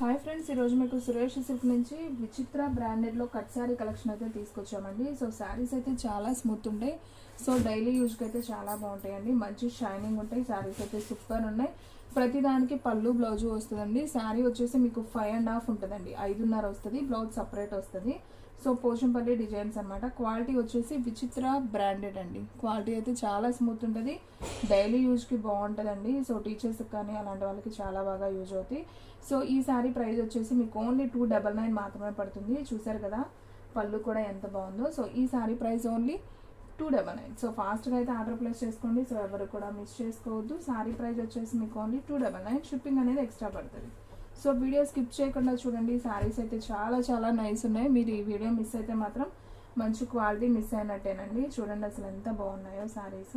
Hi friends, ఈరోజు మీకు Suresh silk నుంచి విచిత్ర బ్రాండెడ్లో కట్ శారీ కలెక్షన్ అయితే తీసుకొచ్చామండి. సో శారీస్ అయితే చాలా స్మూత్ ఉంటాయి. సో డైలీ యూజ్కి అయితే చాలా బాగుంటాయండి. మంచి షైనింగ్ ఉంటాయి. శారీస్ అయితే సూపర్ ఉన్నాయి. ప్రతిదానికి పళ్ళు బ్లౌజు వస్తుందండి. శారీ వచ్చేసి మీకు 5.5 ఉంటుందండి. 5.5 వస్తుంది. బ్లౌజ్ సపరేట్ వస్తుంది. సో పోచంపల్లి డిజైన్స్ అనమాట. క్వాలిటీ వచ్చేసి విచిత్ర బ్రాండెడ్ అండి. క్వాలిటీ అయితే చాలా స్మూత్ ఉంటుంది. డైలీ యూజ్కి బాగుంటుందండి. సో టీచర్స్కి కానీ అలాంటి వాళ్ళకి చాలా బాగా యూజ్ అవుతాయి. సో ఈ శారీ ప్రైస్ వచ్చేసి మీకు ఓన్లీ 299 మాత్రమే పడుతుంది. చూసారు కదా పళ్ళు కూడా ఎంత బాగుందో. సో ఈ శారీ ప్రైస్ ఓన్లీ 299. సో ఫాస్ట్గా అయితే ఆర్డర్ ప్లేస్ చేసుకోండి. సో ఎవరు కూడా మిస్ చేసుకోవద్దు. శారీ ప్రైస్ వచ్చేసి మీకు ఓన్లీ 299. షిప్పింగ్ అనేది ఎక్స్ట్రా పడుతుంది. సో వీడియో స్కిప్ చేయకుండా చూడండి. శారీస్ అయితే చాలా చాలా నైస్ ఉన్నాయి. మీరు ఈ వీడియో మిస్ అయితే మాత్రం మంచి క్వాలిటీ మిస్ అయినట్టేనండి. చూడండి అసలు ఎంత బాగున్నాయో శారీస్.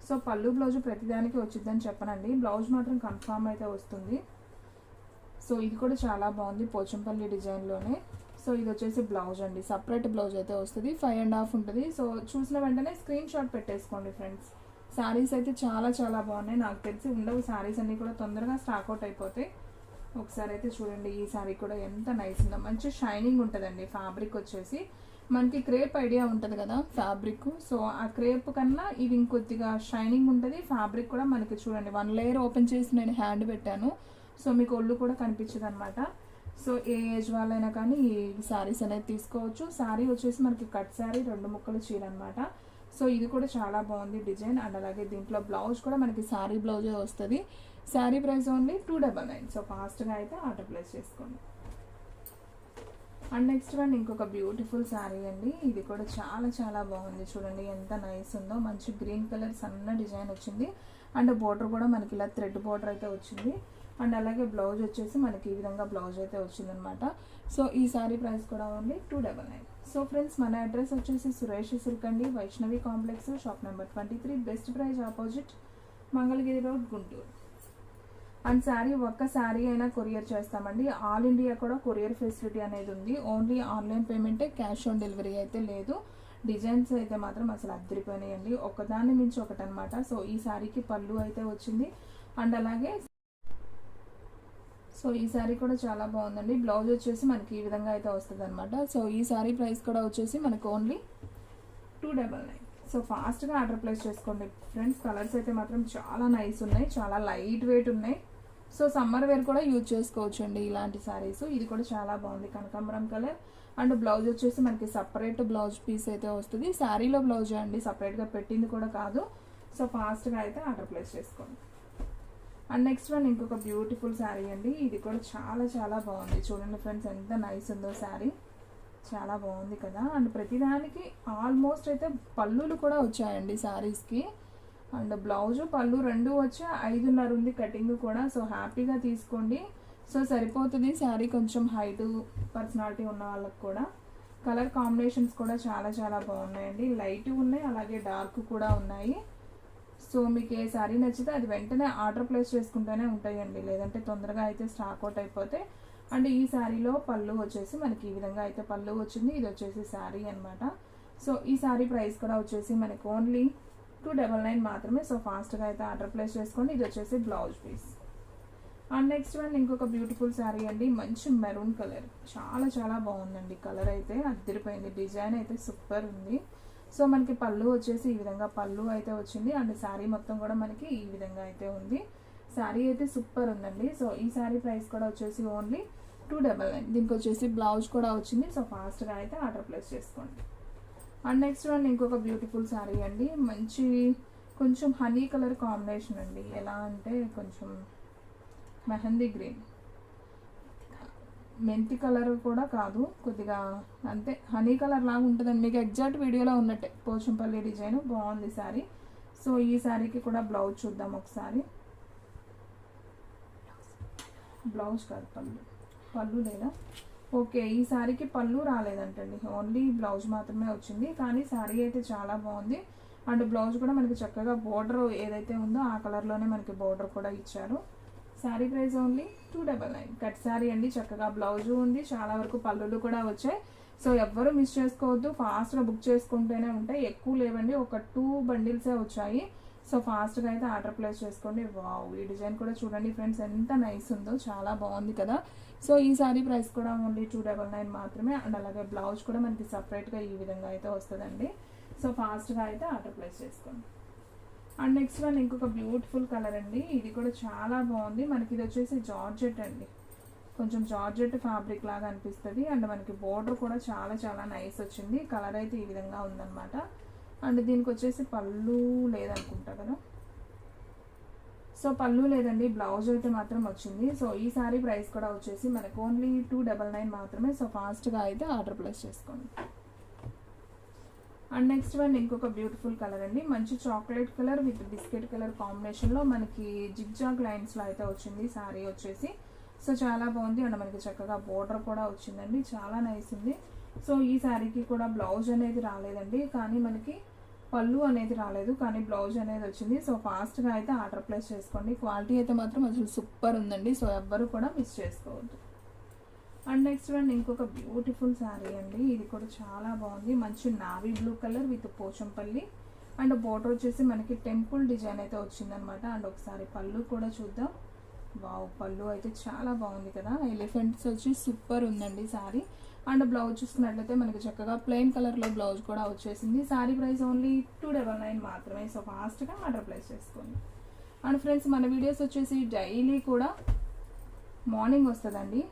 సో పళ్ళు బ్లౌజ్ ప్రతిదానికి వచ్చిందని చెప్పనండి. బ్లౌజ్ మాత్రం కన్ఫామ్ అయితే వస్తుంది. సో ఇది కూడా చాలా బాగుంది. పోచంపల్లి డిజైన్లోనే. సో ఇది వచ్చేసి బ్లౌజ్ అండి. సపరేట్ బ్లౌజ్ అయితే వస్తుంది. 5.5 ఉంటుంది. సో చూసిన వెంటనే స్క్రీన్ షాట్ పెట్టేసుకోండి ఫ్రెండ్స్. శారీస్ అయితే చాలా చాలా బాగున్నాయి. నాకు తెలిసి ఉండవు శారీస్ అన్నీ కూడా తొందరగా స్టాక్అవుట్ అయిపోతాయి. ఒకసారి అయితే చూడండి. ఈ శారీ కూడా ఎంత నైస్ ఉందో. మంచి షైనింగ్ ఉంటుందండి. ఫ్యాబ్రిక్ వచ్చేసి మనకి క్రేప్ ఐడియా ఉంటుంది కదా ఫ్యాబ్రిక్. సో ఆ క్రేప్ కన్నా ఇది ఇంకొద్దిగా షైనింగ్ ఉంటుంది. ఫ్యాబ్రిక్ కూడా మనకి చూడండి 1 లేయర్ ఓపెన్ చేసి నేను హ్యాండ్ పెట్టాను. సో మీకు ఒళ్ళు కూడా కనిపించదు అనమాట. సో ఏ ఏజ్ వాళ్ళైనా కానీ ఈ శారీస్ అనేది తీసుకోవచ్చు. శారీ వచ్చేసి మనకి కట్ శారీ 2 ముక్కలు చీర అనమాట. సో ఇది కూడా చాలా బాగుంది డిజైన్. అండ్ అలాగే దీంట్లో బ్లౌజ్ కూడా మనకి శారీ బ్లౌజే వస్తుంది. Sari price only 299. సో ఫాస్ట్గా అయితే ఆర్డర్ ప్లేస్ చేసుకోండి. అండ్ నెక్స్ట్ వన్ ఇంకొక బ్యూటిఫుల్ శారీ అండి. ఇది కూడా చాలా చాలా బాగుంది. చూడండి ఎంత నైస్ ఉందో. మంచి గ్రీన్ కలర్ సన్న డిజైన్ వచ్చింది. అండ్ బోర్డర్ కూడా మనకి ఇలా థ్రెడ్ బోర్డర్ అయితే వచ్చింది. అండ్ అలాగే బ్లౌజ్ వచ్చేసి మనకి ఈ విధంగా బ్లౌజ్ అయితే వచ్చిందనమాట. సో ఈ శారీ ప్రైస్ కూడా ఓన్లీ 299. సో ఫ్రెండ్స్ మన అడ్రస్ వచ్చేసి సురేష్ సిల్క్ అండి, Vaishnavi complex, shop number 23, best price opposite, Mangalagiri road, Guntur. And sari ఒక్క శారీ అయినా కొరియర్ చేస్తామండి. ఆల్ ఇండియా కూడా కొరియర్ ఫెసిలిటీ అనేది ఉంది. ఓన్లీ ఆన్లైన్ పేమెంటే, క్యాష్ ఆన్ డెలివరీ అయితే లేదు. డిజైన్స్ అయితే మాత్రం అసలు అద్దరిపోయినాయండి. ఒకదాన్ని మించి ఒకటి అనమాట. సో ఈ శారీకి పళ్ళు అయితే వచ్చింది. అండ్ అలాగే సో ఈ శారీ కూడా చాలా బాగుందండి. బ్లౌజ్ వచ్చేసి మనకి ఈ విధంగా అయితే వస్తుంది అనమాట. సో ఈ శారీ ప్రైస్ కూడా వచ్చేసి మనకు ఓన్లీ 299. సో ఫాస్ట్గా ఆర్డర్ ప్లేస్ చేసుకోండి ఫ్రెండ్స్. కలర్స్ అయితే మాత్రం చాలా నైస్ ఉన్నాయి. చాలా లైట్ వెయిట్ ఉన్నాయి. సో సమ్మర్ వేర్ కూడా యూజ్ చేసుకోవచ్చు అండి ఇలాంటి శారీస్. ఇది కూడా చాలా బాగుంది. కనకాంబరం కలర్. అండ్ బ్లౌజ్ వచ్చేసి మనకి సపరేట్ బ్లౌజ్ పీస్ అయితే వస్తుంది. శారీలో బ్లౌజే అండి, సపరేట్గా పెట్టింది కూడా కాదు. సో ఫాస్ట్గా అయితే ఆర్డర్ ప్లేస్ చేసుకోండి. అండ్ నెక్స్ట్ వన్ ఇంకొక బ్యూటిఫుల్ శారీ అండి. ఇది కూడా చాలా చాలా బాగుంది. చూడండి ఫ్రెండ్స్ ఎంత నైస్ ఉందో శారీ. చాలా బాగుంది కదా. అండ్ ప్రతిదానికి ఆల్మోస్ట్ అయితే పళ్ళులు కూడా వచ్చాయండి శారీస్కి. అండ్ బ్లౌజు పళ్ళు 2 వచ్చి 5.5 ఉంది కటింగ్ కూడా. సో హ్యాపీగా తీసుకోండి. సో సరిపోతుంది. శారీ కొంచెం హైట్ పర్సనాలిటీ ఉన్న వాళ్ళకి కూడా. కలర్ కాంబినేషన్స్ కూడా చాలా చాలా బాగున్నాయండి. లైట్ ఉన్నాయి, అలాగే డార్క్ కూడా ఉన్నాయి. సో మీకు ఏ శారీ నచ్చితే అది వెంటనే ఆర్డర్ ప్లేస్ చేసుకుంటూనే ఉంటాయండి, లేదంటే తొందరగా అయితే స్టాక్ అవుట్ అయిపోతే. అండ్ ఈ శారీలో పళ్ళు వచ్చేసి మనకి ఈ విధంగా అయితే పళ్ళు వచ్చింది. ఇది వచ్చేసి శారీ అనమాట. సో ఈ శారీ ప్రైస్ కూడా వచ్చేసి మనకి ఓన్లీ 299 మాత్రమే. సో ఫాస్ట్గా అయితే ఆర్డర్ ప్లేస్ చేసుకోండి. ఇది వచ్చేసి blouse piece. And next one ఇంకొక బ్యూటిఫుల్ శారీ అండి. మంచి మెరూన్ కలర్. చాలా చాలా బాగుందండి. కలర్ అయితే అద్దరిపోయింది. డిజైన్ అయితే సూపర్ ఉంది. సో మనకి పళ్ళు వచ్చేసి ఈ విధంగా పళ్ళు అయితే వచ్చింది. అండ్ శారీ మొత్తం కూడా మనకి ఈ విధంగా అయితే ఉంది. శారీ అయితే సూపర్ ఉందండి. సో ఈ శారీ ప్రైస్ కూడా వచ్చేసి ఓన్లీ 299. దీనికి వచ్చేసి బ్లౌజ్ కూడా వచ్చింది. సో ఫాస్ట్గా అయితే ఆర్డర్ ప్లేస్ చేసుకోండి. అండ్ నెక్స్ట్ వన్ ఇంకొక బ్యూటిఫుల్ శారీ అండి. మంచి కొంచెం హనీ కలర్ కాంబినేషన్ అండి. ఎలా అంటే కొంచెం మెహందీ గ్రీన్, మెంతి కలర్ కూడా కాదు, కొద్దిగా అంతే హనీ కలర్ లాగా ఉంటుందండి. మీకు ఎగ్జాక్ట్ వీడియోలో ఉన్నట్టే పోచంపల్లి డిజైన్. బాగుంది శారీ. సో ఈ శారీకి కూడా బ్లౌజ్ చూద్దాం ఒకసారి. బ్లౌజ్ కాదు, పళ్ళు లేదా? ఓకే, ఈ శారీకి పళ్ళు రాలేదంటండి. ఓన్లీ బ్లౌజ్ మాత్రమే వచ్చింది. కానీ శారీ అయితే చాలా బాగుంది. అండ్ బ్లౌజ్ కూడా మనకి చక్కగా బోర్డర్ ఏదైతే ఉందో ఆ కలర్లోనే మనకి బోర్డర్ కూడా ఇచ్చారు. Sari price only 299. Cut sari అండి. చక్కగా బ్లౌజు ఉంది. చాలా వరకు పళ్ళులు కూడా వచ్చాయి. సో ఎవ్వరూ మిస్ చేసుకోవద్దు. ఫాస్ట్గా బుక్ చేసుకుంటూనే ఉంటాయి. ఎక్కువ లేవండి, ఒక 2 బండిల్సే వచ్చాయి. సో ఫాస్ట్గా అయితే ఆర్డర్ ప్లేస్ చేసుకోండి. వావ్, ఈ డిజైన్ కూడా చూడండి ఫ్రెండ్స్ ఎంత నైస్ ఉందో, చాలా బాగుంది కదా. సో ఈ సారీ ప్రైస్ కూడా ఓన్లీ 299 మాత్రమే. అండ్ అలాగే బ్లౌజ్ కూడా మనకి సపరేట్గా ఈ విధంగా అయితే వస్తుందండి. సో ఫాస్ట్గా అయితే ఆర్డర్ ప్లేస్ చేసుకోండి. అండ్ నెక్స్ట్ వన్ ఇంకొక బ్యూటిఫుల్ కలర్ అండి. ఇది కూడా చాలా బాగుంది. మనకి ఇది వచ్చేసి జార్జెట్ అండి, కొంచెం జార్జెట్ ఫ్యాబ్రిక్ లాగా అనిపిస్తుంది. అండ్ మనకి బోర్డర్ కూడా చాలా చాలా నైస్ వచ్చింది. కలర్ అయితే ఈ విధంగా ఉందన్నమాట. అండ్ దీనికి వచ్చేసి పళ్ళు లేదనుకుంటా కదా. సో పళ్ళు లేదండి, బ్లౌజ్ అయితే మాత్రం వచ్చింది. సో ఈ సారీ ప్రైస్ కూడా వచ్చేసి మనకు ఓన్లీ 299 మాత్రమే. సో ఫాస్ట్గా అయితే ఆర్డర్ ప్లేస్ చేసుకోండి. అండ్ నెక్స్ట్ వన్ ఇంకొక బ్యూటిఫుల్ కలర్ అండి, మంచి chocolate colour with biscuit colour కాంబినేషన్లో మనకి జిగ్జాగ్ లైన్స్లో అయితే వచ్చింది సారీ వచ్చేసి. సో చాలా బాగుంది. అండ్ మనకి చక్కగా బోర్డర్ కూడా వచ్చిందండి, చాలా నైస్ ఉంది. సో ఈ శారీకి కూడా బ్లౌజ్ అనేది రాలేదండి, కానీ మనకి పళ్ళు అనేది రాలేదు, కానీ బ్లౌజ్ అనేది వచ్చింది. సో ఫాస్ట్గా అయితే ఆర్డర్ ప్లేస్ చేసుకోండి. క్వాలిటీ అయితే మాత్రం అసలు సూపర్ ఉందండి. సో ఎవ్వరు కూడా మిస్ చేసుకోవద్దు. అండ్ నెక్స్ట్ వన్ ఇంకొక బ్యూటిఫుల్ శారీ అండి, ఇది కూడా చాలా బాగుంది. మంచి navy blue colour with Pochampally. And border వచ్చేసి మనకి టెంపుల్ డిజైన్ అయితే వచ్చిందనమాట. అండ్ ఒకసారి పళ్ళు కూడా చూద్దాం. వావ్, పళ్ళు అయితే చాలా బాగుంది కదా. ఎలిఫెంట్స్ వచ్చి సూపర్ ఉందండి శారీ. అండ్ బ్లౌజ్ చూసుకున్నట్లయితే మనకి చక్కగా ప్లెయిన్ కలర్లో బ్లౌజ్ కూడా వచ్చేసింది. శారీ ప్రైస్ ఓన్లీ 299 మాత్రమే. సో ఫాస్ట్గా ఆర్డర్ ప్లేస్ చేసుకోండి. అండ్ ఫ్రెండ్స్, మన వీడియోస్ వచ్చేసి డైలీ కూడా మార్నింగ్ వస్తుందండి,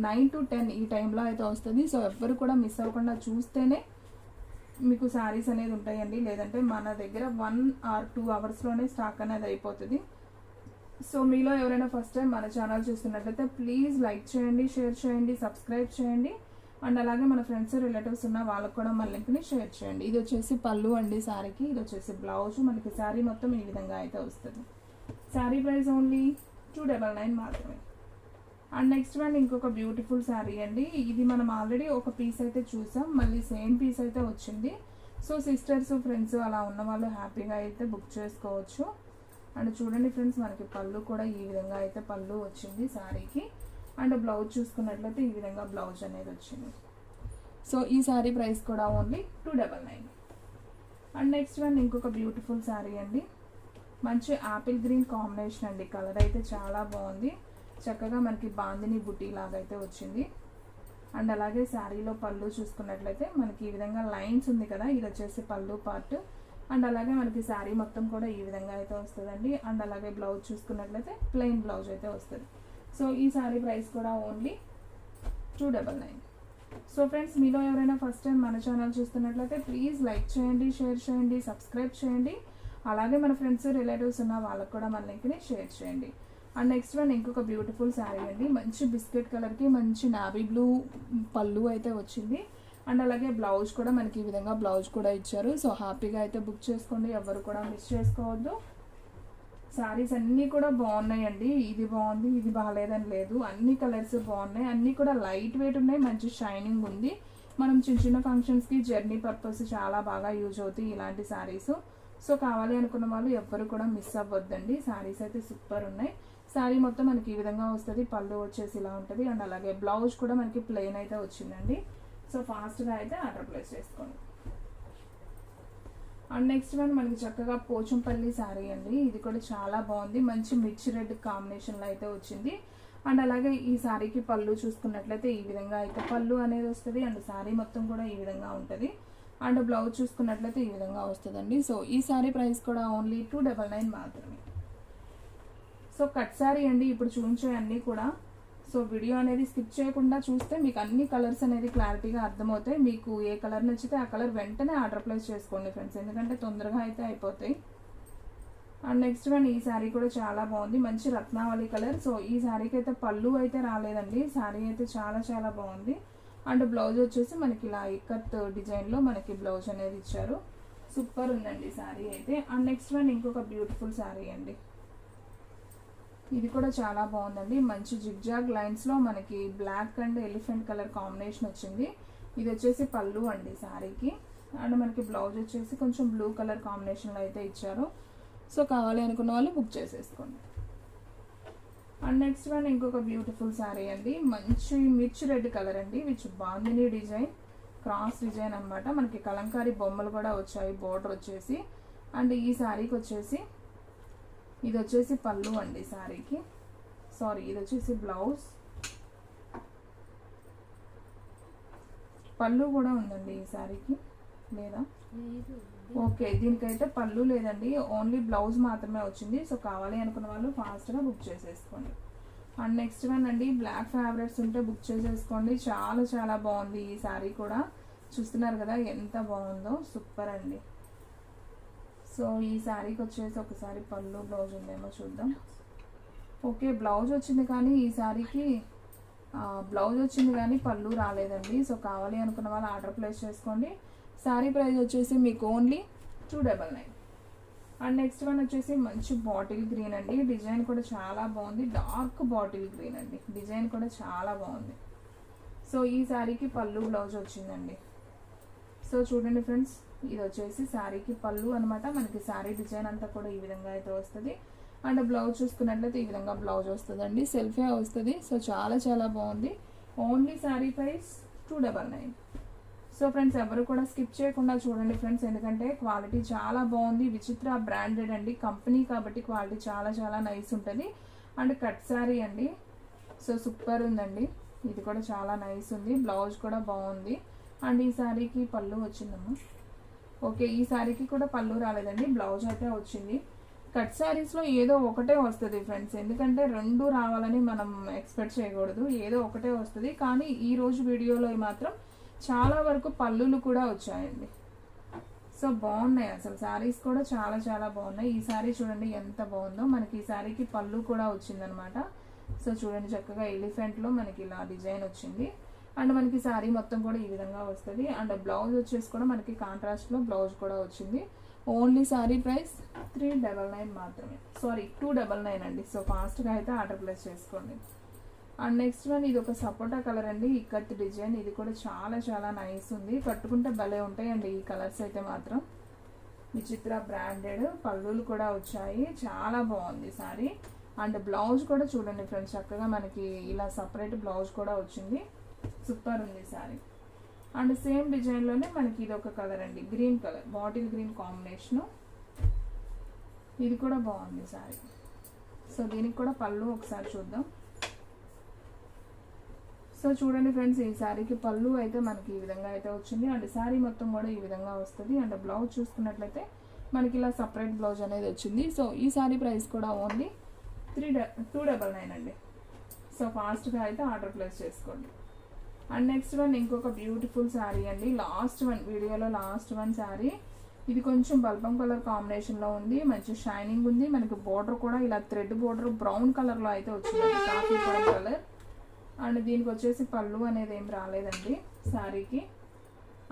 9 to 10 ఈ టైంలో అయితే వస్తుంది. సో ఎవ్వరు కూడా మిస్ అవ్వకుండా చూస్తేనే మీకు శారీస్ అనేది ఉంటాయండి, లేదంటే మన దగ్గర 1 or 2 అవర్స్లోనే స్టాక్ అనేది అయిపోతుంది. సో మీలో ఎవరైనా ఫస్ట్ టైం మన ఛానల్ చూస్తున్నట్లయితే ప్లీజ్ లైక్ చేయండి, షేర్ చేయండి, సబ్స్క్రైబ్ చేయండి. అండ్ అలాగే మన ఫ్రెండ్స్ రిలేటివ్స్ ఉన్న వాళ్ళకు కూడా మన లింక్ని షేర్ చేయండి. ఇది వచ్చేసి పళ్ళు అండి శారీకి, ఇది వచ్చేసి బ్లౌజ్. మనకి శారీ మొత్తం ఈ విధంగా అయితే వస్తుంది. శారీ ప్రైస్ ఓన్లీ 299 మాత్రమే. అండ్ నెక్స్ట్ వన్ ఇంకొక బ్యూటిఫుల్ శారీ అండి, ఇది మనం ఆల్రెడీ ఒక పీస్ అయితే చూసాం, మళ్ళీ సేమ్ పీస్ అయితే వచ్చింది. సో సిస్టర్స్ ఫ్రెండ్స్ అలా ఉన్న వాళ్ళు హ్యాపీగా అయితే బుక్ చేసుకోవచ్చు. అండ్ చూడండి ఫ్రెండ్స్, మనకి పళ్ళు కూడా ఈ విధంగా అయితే పళ్ళు వచ్చింది శారీకి. అండ్ బ్లౌజ్ చూసుకున్నట్లయితే ఈ విధంగా బ్లౌజ్ అనేది వచ్చింది. సో ఈ శారీ ప్రైస్ కూడా ఓన్లీ 299. అండ్ నెక్స్ట్ వన్ ఇంకొక బ్యూటిఫుల్ శారీ అండి, మంచి ఆపిల్ గ్రీన్ కాంబినేషన్ అండి. కలర్ అయితే చాలా బాగుంది. చక్కగా మనకి బాందిని బుటీ లాగా అయితే వచ్చింది. అండ్ అలాగే శారీలో పళ్ళు చూసుకున్నట్లయితే మనకి ఈ విధంగా లైన్స్ ఉంది కదా, ఇది వచ్చేసి పళ్ళు పార్ట్. అండ్ అలాగే మనకి శారీ మొత్తం కూడా ఈ విధంగా అయితే వస్తుందండి. అండ్ అలాగే బ్లౌజ్ చూసుకున్నట్లయితే ప్లెయిన్ బ్లౌజ్ అయితే వస్తుంది. సో ఈ శారీ ప్రైస్ కూడా ఓన్లీ 299. సో ఫ్రెండ్స్, మీలో ఎవరైనా ఫస్ట్ టైం మన ఛానల్ చూస్తున్నట్లయితే ప్లీజ్ లైక్ చేయండి, షేర్ చేయండి, సబ్స్క్రైబ్ చేయండి. అలాగే మన ఫ్రెండ్స్ రిలేటివ్స్ ఉన్న వాళ్ళకు కూడా మన లింక్ని షేర్ చేయండి. అండ్ నెక్స్ట్ వన్ ఇంకొక బ్యూటిఫుల్ శారీ అండి, మంచి బిస్కెట్ కలర్కి మంచి నావీ బ్లూ పళ్ళు అయితే వచ్చింది. అండ్ అలాగే బ్లౌజ్ కూడా మనకి ఈ విధంగా బ్లౌజ్ కూడా ఇచ్చారు. సో హ్యాపీగా అయితే బుక్ చేసుకోండి, ఎవరు కూడా మిస్ చేసుకోవద్దు. శారీస్ అన్నీ కూడా బాగున్నాయండి, ఇది బాగుంది ఇది బాగాలేదని లేదు, అన్ని కలర్స్ బాగున్నాయి, అన్నీ కూడా లైట్ వెయిట్ ఉన్నాయి, మంచి షైనింగ్ ఉంది. మనం చిన్న చిన్న ఫంక్షన్స్కి జర్నీ పర్పస్ చాలా బాగా యూజ్ అవుతాయి ఇలాంటి శారీస్. సో కావాలి అనుకున్న వాళ్ళు ఎవ్వరు కూడా మిస్ అవ్వద్దండి. శారీస్ అయితే సూపర్ ఉన్నాయి. శారీ మొత్తం మనకి ఈ విధంగా వస్తుంది, పళ్ళు వచ్చేసి ఇలా ఉంటుంది. అండ్ అలాగే బ్లౌజ్ కూడా మనకి ప్లెయిన్ అయితే వచ్చిందండి. సో ఫాస్ట్గా అయితే ఆర్డర్ ప్లేస్ చేసుకోండి. అండ్ నెక్స్ట్ వన్ మనకి చక్కగా పోచంపల్లి శారీ అండి, ఇది కూడా చాలా బాగుంది. మంచి మిర్చి రెడ్ కాంబినేషన్లో అయితే వచ్చింది. అండ్ అలాగే ఈ శారీకి పళ్ళు చూసుకున్నట్లయితే ఈ విధంగా అయితే పళ్ళు అనేది వస్తుంది. అండ్ శారీ మొత్తం కూడా ఈ విధంగా ఉంటుంది. అండ్ బ్లౌజ్ చూసుకున్నట్లయితే ఈ విధంగా వస్తుందండి. సో ఈ శారీ ప్రైస్ కూడా ఓన్లీ 299 మాత్రమే. సో కట్ శారీ అండి, ఇప్పుడు చూపించే అన్నీ కూడా. సో వీడియో అనేది స్కిప్ చేయకుండా చూస్తే మీకు అన్ని కలర్స్ అనేది క్లారిటీగా అర్థమవుతాయి. మీకు ఏ కలర్ నచ్చితే ఆ కలర్ వెంటనే ఆర్డర్ ప్లేస్ చేసుకోండి ఫ్రెండ్స్, ఎందుకంటే తొందరగా అయితే అయిపోతాయి. అండ్ నెక్స్ట్ వన్ ఈ శారీ కూడా చాలా బాగుంది, మంచి రత్నావళి కలర్. సో ఈ శారీకి అయితే పళ్ళు అయితే రాలేదండి, శారీ అయితే చాలా చాలా బాగుంది. అండ్ బ్లౌజ్ వచ్చేసి మనకి ఇలా ఇక్కత్ డిజైన్లో మనకి బ్లౌజ్ అనేది ఇచ్చారు. సూపర్ ఉందండి శారీ అయితే. అండ్ నెక్స్ట్ వన్ ఇంకొక బ్యూటిఫుల్ శారీ అండి, ఇది కూడా చాలా బాగుందండి. మంచి జిగ్జాగ్ లైన్స్లో మనకి black and elephant colour combination వచ్చింది. ఇది వచ్చేసి పళ్ళు అండి శారీకి. అండ్ మనకి బ్లౌజ్ వచ్చేసి కొంచెం బ్లూ కలర్ కాంబినేషన్లో అయితే ఇచ్చారు. సో కావాలి అనుకున్న వాళ్ళు బుక్ చేసేసుకోండి. అండ్ నెక్స్ట్ వన్ ఇంకొక బ్యూటిఫుల్ శారీ అండి, మంచి మిర్చి రెడ్ కలర్ అండి, which bandhani design cross design అనమాట. మనకి కలంకారీ బొమ్మలు కూడా వచ్చాయి బోర్డర్ వచ్చేసి. అండ్ ఈ శారీకి వచ్చేసి ఇది వచ్చేసి పళ్ళు అండి శారీకి, సారీ ఇది వచ్చేసి బ్లౌజ్. పళ్ళు కూడా ఉందండి ఈ శారీకి లేదా? ఓకే, దీనికైతే పళ్ళు లేదండి, ఓన్లీ బ్లౌజ్ మాత్రమే వచ్చింది. సో కావాలి అనుకున్న వాళ్ళు ఫాస్ట్గా బుక్ చేసేసుకోండి. అండ్ నెక్స్ట్ వన్ అండి, బ్లాక్ ఫ్యాబ్రిక్స్ ఉంటే బుక్ చేసేసుకోండి. చాలా చాలా బాగుంది ఈ శారీ కూడా, చూస్తున్నారు కదా ఎంత బాగుందో, సూపర్ అండి. సో ఈ శారీకి వచ్చేసి ఒకసారి పళ్ళు బ్లౌజ్ ఉందేమో చూద్దాం. ఓకే, బ్లౌజ్ వచ్చింది కానీ ఈ శారీకి బ్లౌజ్ వచ్చింది కానీ పళ్ళు రాలేదండి. సో కావాలి అనుకున్న వాళ్ళు ఆర్డర్ ప్లేస్ చేసుకోండి. శారీ ప్రైస్ వచ్చేసి మీకు ఓన్లీ 299. అండ్ నెక్స్ట్ వన్ వచ్చేసి మంచి బాటిల్ గ్రీన్ అండి, డిజైన్ కూడా చాలా బాగుంది. డార్క్ బాటిల్ గ్రీన్ అండి, డిజైన్ కూడా చాలా బాగుంది. సో ఈ శారీకి పళ్ళు బ్లౌజ్ వచ్చిందండి. సో చూడండి ఫ్రెండ్స్, ఇది వచ్చేసి శారీకి పళ్ళు అనమాట. మనకి శారీ డిజైన్ అంతా కూడా ఈ విధంగా అయితే వస్తుంది. అండ్ బ్లౌజ్ చూసుకున్నట్లయితే ఈ విధంగా బ్లౌజ్ వస్తుందండి, సెల్ఫే వస్తుంది. సో చాలా చాలా బాగుంది. Only sari price 299. So friends ఎవరు కూడా స్కిప్ చేయకుండా చూడండి ఫ్రెండ్స్, ఎందుకంటే క్వాలిటీ చాలా బాగుంది. విచిత్ర బ్రాండెడ్ అండి, కంపెనీ కాబట్టి క్వాలిటీ చాలా చాలా నైస్ ఉంటుంది. అండ్ కట్ శారీ అండి, సో సూపర్ ఉందండి. ఇది కూడా చాలా నైస్ ఉంది, బ్లౌజ్ కూడా బాగుంది. అండ్ ఈ శారీకి పళ్ళు వచ్చిందమ్మా. ఓకే, ఈ శారీకి కూడా పళ్ళు రాలేదండి, బ్లౌజ్ అయితే వచ్చింది. కట్ శారీస్లో ఏదో ఒకటే వస్తుంది ఫ్రెండ్స్, ఎందుకంటే రెండు రావాలని మనం ఎక్స్పెక్ట్ చేయకూడదు, ఏదో ఒకటే వస్తుంది. కానీ ఈ రోజు వీడియోలో మాత్రం చాలా వరకు పళ్ళులు కూడా వచ్చాయండి. సో బాగున్నాయి, అసలు శారీస్ కూడా చాలా చాలా బాగున్నాయి. ఈ శారీ చూడండి ఎంత బాగుందో, మనకి ఈ శారీకి పళ్ళు కూడా వచ్చిందనమాట. సో చూడండి చక్కగా ఎలిఫెంట్లో మనకి ఇలా డిజైన్ వచ్చింది. అండ్ మనకి శారీ మొత్తం కూడా ఈ విధంగా వస్తుంది. అండ్ బ్లౌజ్ వచ్చేసి కూడా మనకి కాంట్రాస్ట్లో బ్లౌజ్ కూడా వచ్చింది. ఓన్లీ శారీ ప్రైస్ 399 మాత్రమే, సారీ 299 అండి. సో ఫాస్ట్గా అయితే ఆర్డర్ ప్లేస్ చేసుకోండి. అండ్ నెక్స్ట్ వన్, ఇది ఒక సపోటా కలర్ అండి, ఇక్కత్ డిజైన్. ఇది కూడా చాలా చాలా నైస్ ఉంది, కట్టుకుంటే భలే ఉంటాయండి ఈ కలర్స్ అయితే మాత్రం. విచిత్ర బ్రాండెడ్, పళ్ళులు కూడా వచ్చాయి, చాలా బాగుంది శారీ. అండ్ బ్లౌజ్ కూడా చూడండి ఫ్రెండ్స్, చక్కగా మనకి ఇలా సపరేట్ బ్లౌజ్ కూడా వచ్చింది, సూపర్ ఉంది శారీ. అండ్ సేమ్ డిజైన్లోనే మనకి ఇది ఒక కలర్ అండి, green colour, bottle green combination. ఇది కూడా బాగుంది శారీ. సో దీనికి కూడా పళ్ళు ఒకసారి చూద్దాం. సో చూడండి ఫ్రెండ్స్, ఈ శారీకి పళ్ళు అయితే మనకి ఈ విధంగా అయితే వచ్చింది. అండ్ శారీ మొత్తం కూడా ఈ విధంగా వస్తుంది. అండ్ బ్లౌజ్ చూసుకున్నట్లయితే మనకి ఇలా సపరేట్ బ్లౌజ్ అనేది వచ్చింది. సో ఈ శారీ ప్రైస్ కూడా ఓన్లీ 299 అండి. సో ఫాస్ట్గా అయితే ఆర్డర్ ప్లేస్ చేసుకోండి. అండ్ నెక్స్ట్ వన్ ఇంకొక బ్యూటిఫుల్ శారీ అండి, లాస్ట్ వన్ వీడియోలో లాస్ట్ వన్ శారీ. ఇది కొంచెం బల్బం కలర్ కాంబినేషన్లో ఉంది, మంచి షైనింగ్ ఉంది. మనకి బోర్డర్ కూడా ఇలా థ్రెడ్ బోర్డర్ బ్రౌన్ కలర్లో అయితే వచ్చింది, కాఫీ పొడం కలర్. అండ్ దీనికి వచ్చేసి పళ్ళు అనేది ఏం రాలేదండి శారీకి.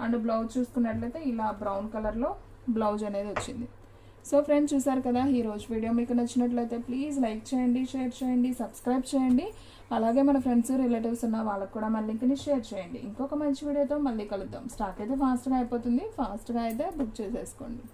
అండ్ బ్లౌజ్ చూసుకున్నట్లయితే ఇలా బ్రౌన్ కలర్లో బ్లౌజ్ అనేది వచ్చింది. సో ఫ్రెండ్స్ చూసారు కదా, ఈరోజు వీడియో మీకు నచ్చినట్లయితే ప్లీజ్ లైక్ చేయండి, షేర్ చేయండి, సబ్స్క్రైబ్ చేయండి. అలాగే మన ఫ్రెండ్స్ రిలేటివ్స్ ఉన్న వాళ్ళకు కూడా మన లింక్ని షేర్ చేయండి. ఇంకొక మంచి వీడియోతో మళ్ళీ కలుద్దాం. స్టాక్ అయితే ఫాస్ట్గా అయిపోతుంది, ఫాస్ట్గా అయితే బుక్ చేసేసుకోండి.